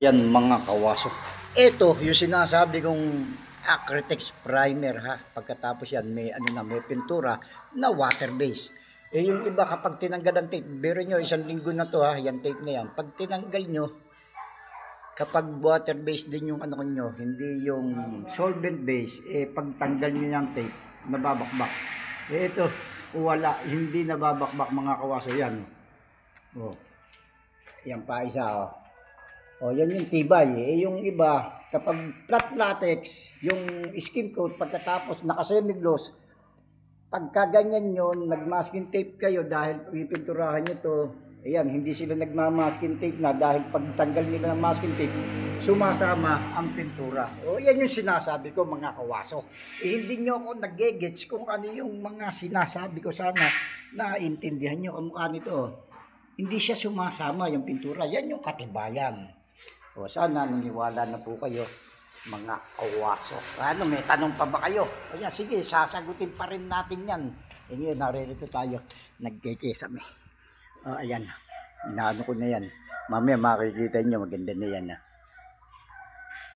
Yan mga kawaso. Ito yung sinasabi kong Acrytex primer ha. Pagkatapos yan may pintura na water base. Yung iba kapag tinanggal ang tape, biro nyo isang linggo na to ha, yan tape na yan. Pag tinanggal nyo, kapag water base din yung ano nyo, hindi yung solvent base, pag tanggal nyo yung tape, nababakbak. Ito, wala, hindi nababakbak mga kawaso yan. Oh. Yan pa isa oh. O, yan yung tibay. Yung iba, kapag flat latex, yung skin coat, pagkatapos naka-semi-gloss, pagka ganyan yun, nag-masking tape kayo dahil pipinturahan nyo to, ayan, hindi sila nagma-masking tape na dahil pagtanggal nila ng masking tape, sumasama ang pintura. O, yan yung sinasabi ko mga kawaso. Hindi nyo ako nag-gets kung ano yung mga sinasabi ko, sana naintindihan nyo ang mukha nito. Hindi siya sumasama yung pintura. Yan yung katibayan. O sana naniwala na po kayo mga kawaso. Ano, may tanong pa ba kayo? Ayan, sige, sasagutin pa rin natin yan. E ngayon, naririto tayo. Nagkikisame. Ayan, inaano ko na yan. Mamaya makikita nyo, maganda na yan.